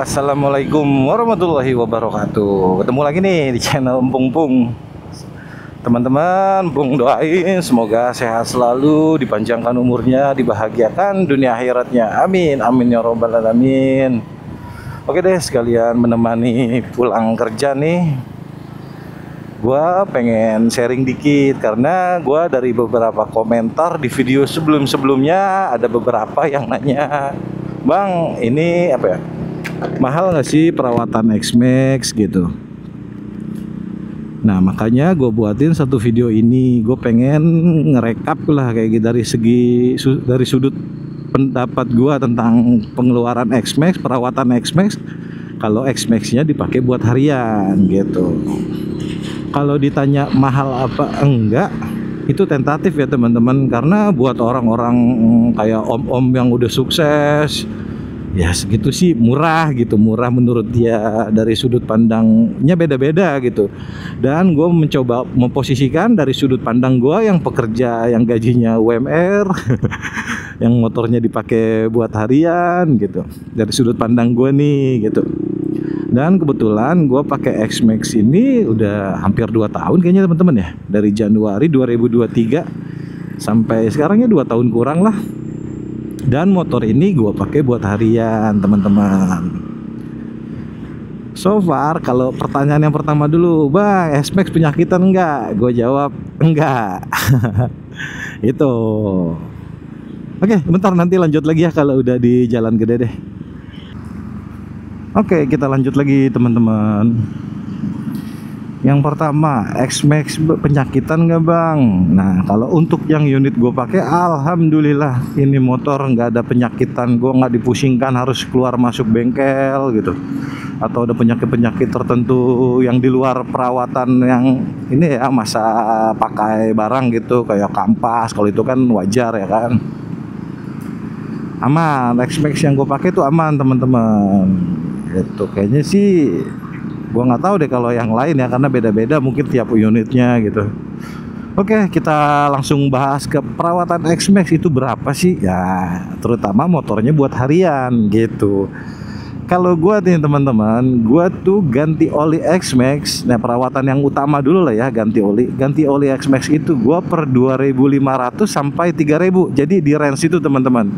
Assalamualaikum warahmatullahi wabarakatuh. Ketemu lagi nih di channel Empung Pung. Teman-teman, Pung doain semoga sehat selalu, dipanjangkan umurnya, dibahagiakan dunia akhiratnya. Amin, amin ya robbal alamin. Oke deh, sekalian menemani pulang kerja nih. Gua pengen sharing dikit karena gua dari beberapa komentar di video sebelum-sebelumnya ada beberapa yang nanya, "Bang, ini apa ya? Mahal nggak sih perawatan X-Max gitu?" Nah makanya gue buatin satu video ini. Gue pengen ngerekap lah kayak gitu dari sudut pendapat gue tentang pengeluaran X-Max, perawatan X-Max. Kalau X-Max-nya dipakai buat harian gitu. Kalau ditanya mahal apa enggak, itu tentatif ya teman-teman. Karena buat orang-orang kayak om-om yang udah sukses, ya segitu sih murah gitu, murah menurut dia. Dari sudut pandangnya beda-beda gitu. Dan gue mencoba memposisikan dari sudut pandang gue yang pekerja, yang gajinya UMR yang motornya dipakai buat harian gitu, dari sudut pandang gue nih gitu. Dan kebetulan gue pakai X-Max ini udah hampir 2 tahun kayaknya teman-teman ya. Dari Januari 2023 sampai sekarangnya 2 tahun kurang lah. Dan motor ini gue pakai buat harian teman-teman. So far, kalau pertanyaan yang pertama dulu, "Bang, X-Max penyakitan enggak?" Gue jawab enggak. Itu. Oke, bentar nanti lanjut lagi ya kalau udah di jalan gede deh. Oke, kita lanjut lagi teman-teman. Yang pertama, X-Max penyakitan nggak bang? Nah, kalau untuk yang unit gue pakai, alhamdulillah ini motor nggak ada penyakitan. Gue nggak dipusingkan harus keluar masuk bengkel gitu, atau ada penyakit-penyakit tertentu yang di luar perawatan yang ini ya, masa pakai barang gitu kayak kampas. Kalau itu kan wajar ya kan. Aman, X-Max yang gue pakai itu aman teman-teman. Itu kayaknya sih, gua nggak tahu deh kalau yang lain ya, karena beda-beda mungkin tiap unitnya gitu. Oke, kita langsung bahas ke perawatan X-Max itu berapa sih ya, terutama motornya buat harian gitu. Kalau gua nih teman-teman, gua tuh ganti oli X-Max. Nah, perawatan yang utama dulu lah ya, ganti oli X-Max itu gua per 2.500 sampai 3.000. Jadi di range itu teman-teman.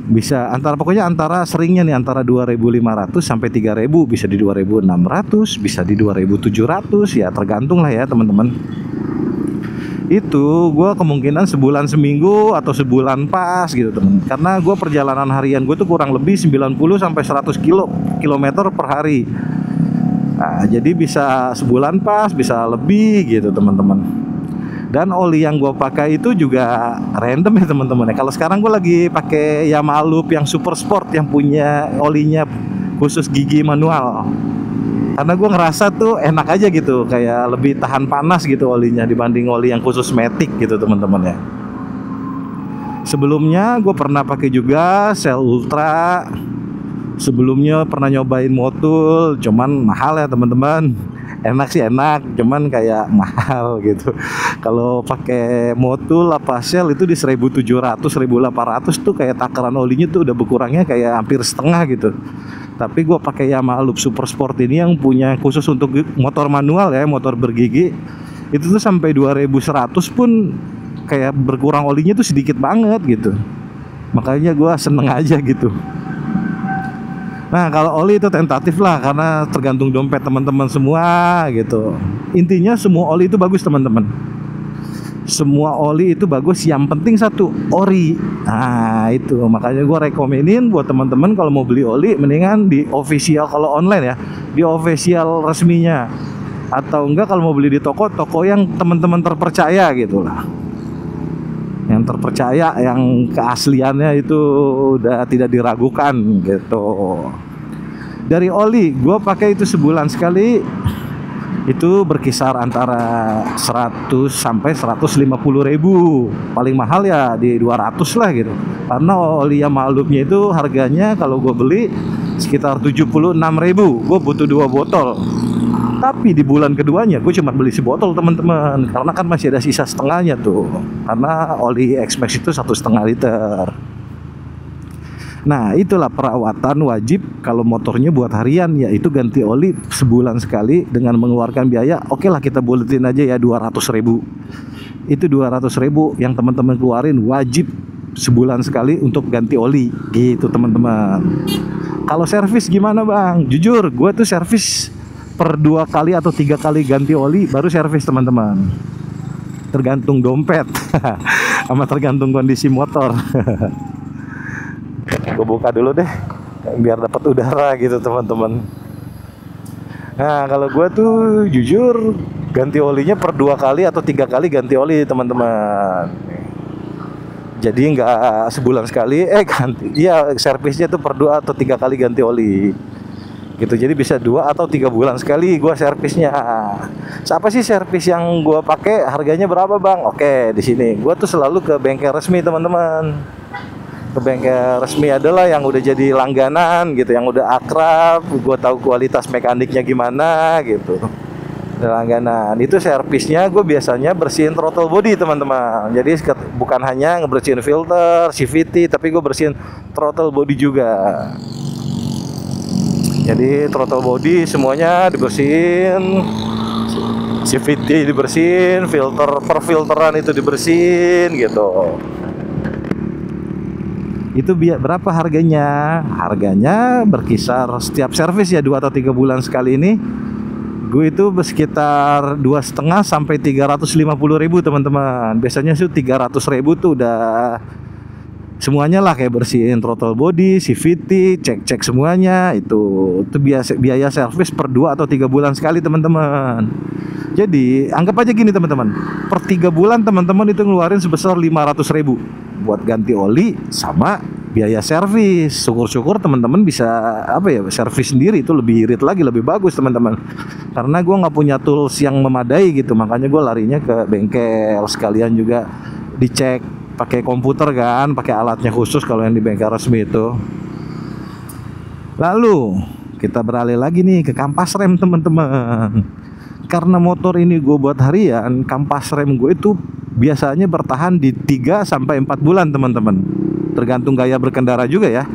Bisa pokoknya antara seringnya nih antara 2.500 sampai 3.000, bisa di 2.600, bisa di 2.700 ya, tergantung lah ya teman-teman. Itu gue kemungkinan sebulan seminggu atau sebulan pas gitu teman. Karena gue perjalanan harian gue tuh kurang lebih 90 sampai 100 kilometer per hari. Nah, jadi bisa sebulan pas, bisa lebih gitu teman-teman. Dan oli yang gue pakai itu juga random ya teman-teman ya. Kalau sekarang gue lagi pakai Yamaha Loop yang Super Sport yang punya olinya khusus gigi manual. Karena gue ngerasa tuh enak aja gitu, kayak lebih tahan panas gitu olinya dibanding oli yang khusus matic gitu teman-teman ya. Sebelumnya gue pernah pakai juga Shell Ultra. Sebelumnya pernah nyobain Motul, cuman mahal ya teman-teman. Enak sih enak, cuman kayak mahal gitu. Kalau pakai Motul apa Shell itu di 1.700, 1.800 tuh kayak takaran olinya tuh udah berkurangnya kayak hampir setengah gitu. Tapi gue pakai Yamaha Loop Super Sport ini yang punya khusus untuk motor manual ya, motor bergigi. Itu tuh sampai 2.100 pun kayak berkurang olinya tuh sedikit banget gitu. Makanya gue seneng aja gitu. Nah, kalau oli itu tentatif lah karena tergantung dompet teman-teman semua gitu. Intinya semua oli itu bagus teman-teman. Semua oli itu bagus, yang penting satu, ori. Nah, itu makanya gue rekomenin buat teman-teman kalau mau beli oli mendingan di official, kalau online ya, di official resminya. Atau enggak kalau mau beli di toko yang teman-teman terpercaya gitu lah. Yang terpercaya, yang keasliannya itu udah tidak diragukan gitu. Dari oli gue pakai itu sebulan sekali itu berkisar antara 100 sampai 150.000. Paling mahal ya di 200 lah gitu. Karena oli Yamaha Loop-nya itu harganya kalau gue beli sekitar 76.000. Gue butuh 2 botol. Tapi di bulan keduanya gue cuma beli sebotol teman-teman, karena kan masih ada sisa setengahnya tuh, karena oli X-Max itu 1,5 liter. Nah, itulah perawatan wajib kalau motornya buat harian, yaitu ganti oli sebulan sekali dengan mengeluarkan biaya. Oke lah, kita buletin aja ya 200.000. Itu 200.000 yang teman-teman keluarin wajib sebulan sekali untuk ganti oli gitu teman-teman. Kalau servis gimana bang? Jujur gue tuh servis per 2 kali atau 3 kali ganti oli baru servis teman-teman. Tergantung dompet sama tergantung kondisi motor. Gue buka dulu deh biar dapat udara gitu teman-teman. Nah kalau gue tuh jujur ganti olinya per 2 kali atau 3 kali ganti oli teman-teman. Jadi nggak sebulan sekali ganti. Iya, servisnya tuh per 2 atau 3 kali ganti oli gitu. Jadi bisa 2 atau 3 bulan sekali gue servisnya. Siapa sih servis yang gue pakai, harganya berapa bang? Oke, di sini gue tuh selalu ke bengkel resmi teman-teman. Ke bengkel resmi adalah yang udah jadi langganan gitu, yang udah akrab, gue tahu kualitas mekaniknya gimana gitu. Langganan itu servisnya gue biasanya bersihin throttle body teman-teman. Jadi bukan hanya ngebersihin filter, CVT, tapi gue bersihin throttle body juga. Jadi throttle body semuanya dibersihin, CVT dibersihin, filter perfilteran itu dibersihin gitu. Itu berapa harganya? Harganya berkisar setiap servis ya 2 atau 3 bulan sekali ini. Gue itu sekitar 2,5 sampai 350.000 teman-teman. Biasanya sih 300.000 tuh udah semuanya lah, kayak bersihin throttle body, CVT, cek-cek semuanya. Itu biaya servis per 2 atau 3 bulan sekali teman-teman. Jadi anggap aja gini teman-teman, per 3 bulan teman-teman itu ngeluarin sebesar 500.000 buat ganti oli sama biaya servis. Syukur-syukur teman-teman bisa servis sendiri, itu lebih irit lagi, lebih bagus teman-teman. Karena gue nggak punya tools yang memadai gitu, makanya gue larinya ke bengkel, sekalian juga dicek pakai komputer kan, pakai alatnya khusus kalau yang di bengkel resmi itu. Lalu kita beralih lagi nih ke kampas rem teman-teman. Karena motor ini gue buat harian, kampas rem gue itu biasanya bertahan di 3 sampai 4 bulan teman-teman. Tergantung gaya berkendara juga ya.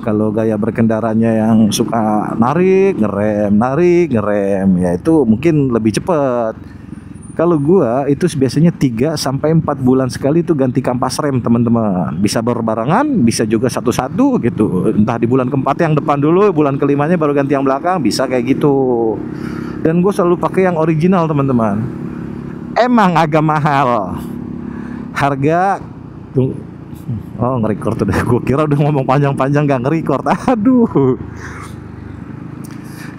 Kalau gaya berkendaranya yang suka narik, ngerem, ya itu mungkin lebih cepat. Kalau gua itu biasanya 3 sampai 4 bulan sekali itu ganti kampas rem teman-teman. Bisa berbarengan, bisa juga satu-satu gitu. Entah di bulan keempat yang depan dulu, bulan kelimanya baru ganti yang belakang, bisa kayak gitu. Dan gue selalu pakai yang original teman-teman. Emang agak mahal. Harga tuh, nge-record udah. Gue kira udah ngomong panjang-panjang gak nge-record. Aduh.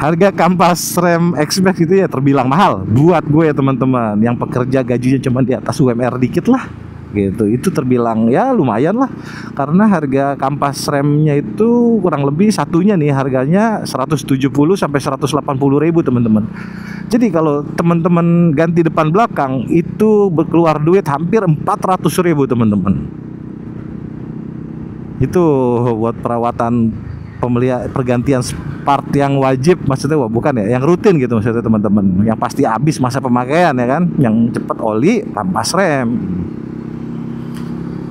Harga kampas rem X-Max itu ya terbilang mahal buat gue ya teman-teman. Yang pekerja gajinya cuma di atas UMR dikit lah gitu. Itu terbilang ya lumayan lah. Karena harga kampas remnya itu kurang lebih satunya nih harganya 170 sampai 180.000 teman-teman. Jadi kalau teman-teman ganti depan belakang itu berkeluar duit hampir 400.000 teman-teman. Itu buat perawatan pergantian part yang wajib, maksudnya bukan ya, yang rutin gitu maksudnya teman-teman. Yang pasti habis masa pemakaian ya kan, yang cepat oli, kampas rem.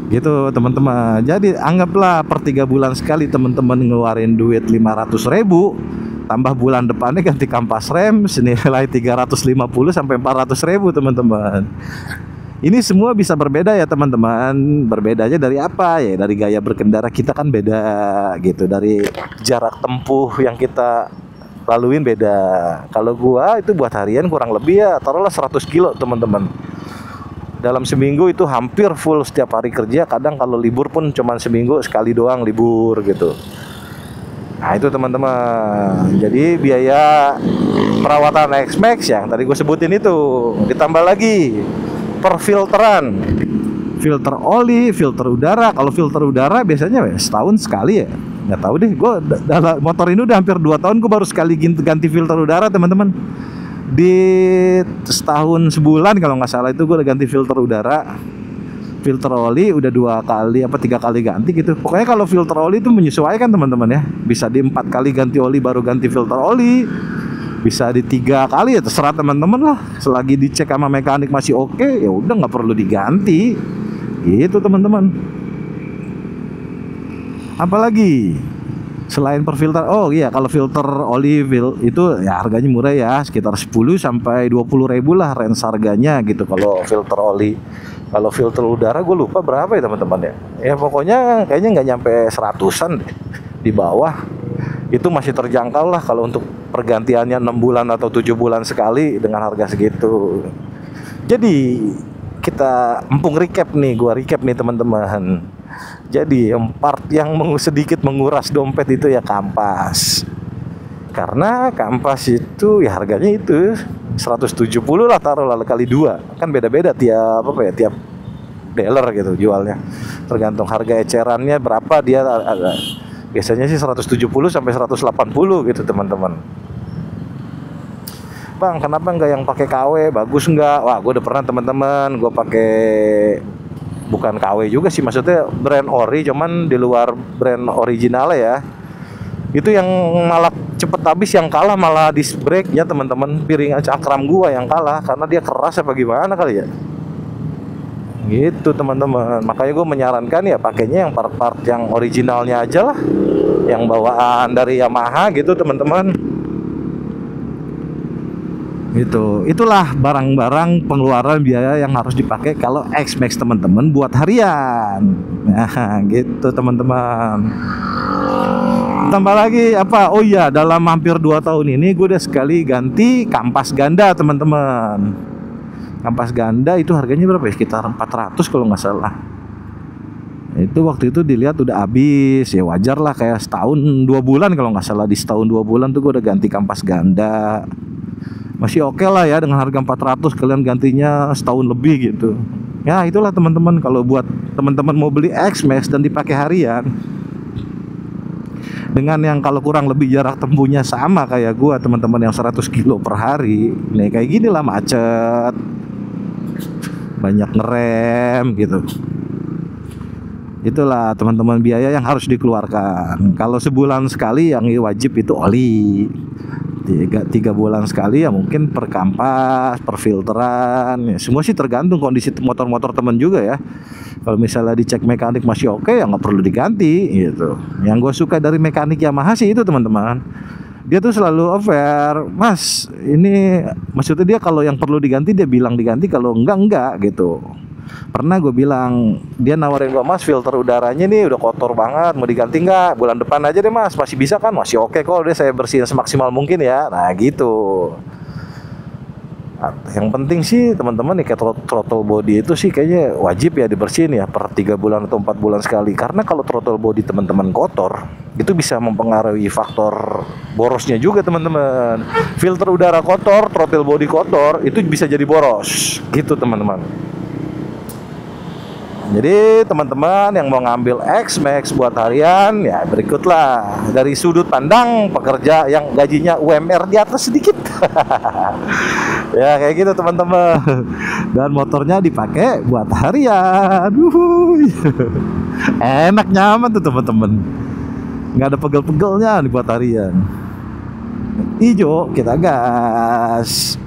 Gitu teman-teman. Jadi anggaplah per 3 bulan sekali teman-teman ngeluarin duit 500.000, tambah bulan depannya ganti kampas rem senilai 350 sampai 400.000 teman-teman. Ini semua bisa berbeda ya teman-teman. Berbedanya dari apa ya? Dari gaya berkendara kita kan beda gitu. Dari jarak tempuh yang kita laluin beda. Kalau gua itu buat harian kurang lebih ya taruhlah 100 kilo teman-teman. Dalam seminggu itu hampir full setiap hari kerja. Kadang kalau libur pun cuma seminggu sekali doang libur gitu. Nah itu teman-teman. Jadi biaya perawatan X-Max yang tadi gue sebutin itu ditambah lagi perfilteran, filter oli, filter udara. Kalau filter udara biasanya setahun sekali ya. Nggak tahu deh. Gue motor ini udah hampir 2 tahun gue baru sekali ganti filter udara teman-teman. Di setahun sebulan kalau nggak salah itu gue udah ganti filter udara. Filter oli udah 2 kali apa 3 kali ganti gitu. Pokoknya kalau filter oli itu menyesuaikan teman-teman ya. Bisa di 4 kali ganti oli baru ganti filter oli. Bisa di 3 kali ya terserah teman-teman lah. Selagi dicek sama mekanik masih oke, ya udah nggak perlu diganti. Gitu teman-teman. Apalagi selain per filter, oh iya, kalau filter oli itu ya harganya murah ya, sekitar 10 sampai 20 ribu lah range harganya gitu kalau filter oli. Kalau filter udara gue lupa berapa ya teman-teman ya. Ya pokoknya kayaknya nggak nyampe 100-an deh, di bawah. Itu masih terjangkau lah kalau untuk pergantiannya 6 bulan atau 7 bulan sekali dengan harga segitu. Jadi kita empung recap nih, gua recap nih teman-teman. Jadi part yang sedikit menguras dompet itu ya kampas. Karena kampas itu ya harganya itu 170 lah, taruhlah kali 2. Kan beda-beda tiap tiap dealer gitu jualnya. Tergantung harga ecerannya berapa dia ada. Biasanya sih 170 sampai 180 gitu teman-teman. Bang, kenapa nggak yang pakai KW? Bagus nggak? Wah, gue udah pernah teman-teman. Gue pakai bukan KW juga sih, maksudnya brand ori, cuman di luar brand original ya. Itu yang malah cepet habis, yang kalah malah disc brake ya teman-teman. Piringan cakram gua yang kalah karena dia keras apa gimana kali ya. Gitu teman-teman. Makanya gue menyarankan ya pakainya yang part-part yang originalnya aja lah, yang bawaan dari Yamaha gitu teman-teman. Itulah barang-barang pengeluaran biaya yang harus dipakai kalau X-Max teman-teman buat harian. Nah, gitu teman-teman. Tambah lagi apa? Oh iya, dalam hampir 2 tahun ini gue udah sekali ganti kampas ganda teman-teman. Kampas ganda itu harganya berapa ya? Sekitar 400 kalau nggak salah. Itu waktu itu dilihat udah habis, ya wajar lah, kayak setahun 2 bulan kalau nggak salah. Di setahun 2 bulan tuh gue udah ganti kampas ganda. Masih oke lah ya, dengan harga 400 kalian gantinya setahun lebih gitu. Ya itulah teman-teman, kalau buat teman-teman mau beli X-Max dan dipakai harian, dengan yang kalau kurang lebih jarak tempuhnya sama kayak gua teman-teman, yang 100 kilo per hari, nih kayak gini lah, macet, banyak ngerem gitu. Itulah teman-teman biaya yang harus dikeluarkan. Kalau sebulan sekali yang wajib itu oli. 3 bulan sekali ya mungkin per kampas, per filteran ya, semua sih tergantung kondisi motor-motor temen juga ya. Kalau misalnya dicek mekanik masih oke, ya nggak perlu diganti gitu. Yang gue suka dari mekanik Yamaha sih itu teman-teman, dia tuh selalu offer, Mas ini maksudnya dia kalau yang perlu diganti dia bilang diganti, kalau enggak gitu. Pernah gue bilang, dia nawarin gue, Mas filter udaranya nih udah kotor banget, mau diganti nggak? Bulan depan aja deh Mas, masih bisa kan? Masih oke kok, udah saya bersihin semaksimal mungkin ya. Nah gitu. Nah, yang penting sih teman-teman nih, kayak throttle body itu sih kayaknya wajib ya dibersihin ya per 3 bulan atau 4 bulan sekali. Karena kalau throttle body teman-teman kotor, itu bisa mempengaruhi faktor borosnya juga teman-teman. Filter udara kotor, throttle body kotor, itu bisa jadi boros gitu teman-teman. Jadi teman-teman yang mau ngambil X-Max buat harian, ya berikutlah dari sudut pandang pekerja yang gajinya UMR di atas sedikit. Ya kayak gitu teman-teman. Dan motornya dipakai buat harian. Enak, nyaman tuh teman-teman. Nggak ada pegel-pegelnya buat harian. Ijo, kita gas.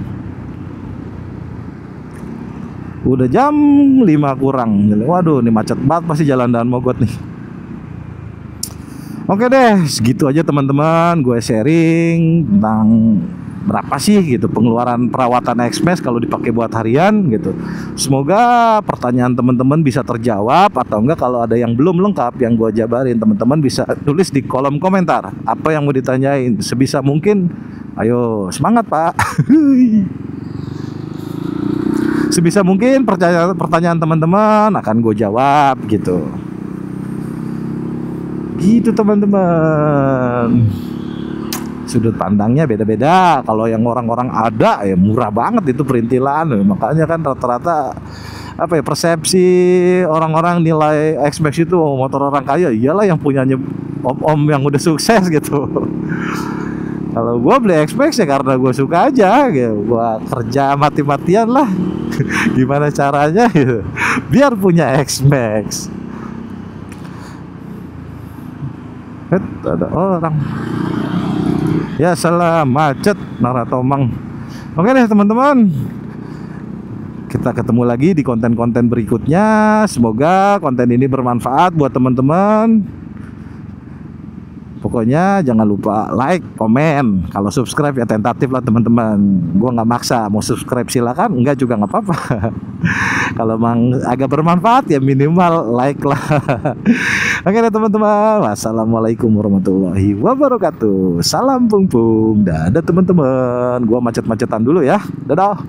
Udah jam 5 kurang. Waduh, ini macet banget pasti jalan Daan Mogot nih. Oke deh, segitu aja teman-teman. Gue sharing tentang berapa sih gitu pengeluaran perawatan X-Max kalau dipakai buat harian gitu. Semoga pertanyaan teman-teman bisa terjawab, atau enggak kalau ada yang belum lengkap yang gue jabarin, teman-teman bisa tulis di kolom komentar apa yang mau ditanyain. Sebisa mungkin, ayo semangat Pak. Sebisa mungkin pertanyaan teman-teman akan gue jawab gitu. Gitu teman-teman. Sudut pandangnya beda-beda. Kalau yang orang-orang ada ya murah banget itu perintilan. Makanya kan rata-rata apa ya, persepsi orang-orang nilai X-Max itu motor orang kaya. Iyalah yang punyanya om-om yang udah sukses gitu. Kalau gue beli X-Max ya karena gue suka aja gitu. Gue kerja mati-matian lah. Gimana caranya gitu biar punya X-Max. Ada orang ya, salah macet Naratomang. Oke deh teman-teman, kita ketemu lagi di konten-konten berikutnya. Semoga konten ini bermanfaat buat teman-teman. Pokoknya jangan lupa like, komen. Kalau subscribe ya tentatif lah teman-teman. Gua nggak maksa, mau subscribe silakan, enggak juga nggak apa-apa. Kalau emang agak bermanfaat ya minimal like lah. Oke deh teman-teman. Wassalamualaikum warahmatullahi wabarakatuh. Salam pung pung. Dadah teman-teman. Gua macet-macetan dulu ya. Dadah.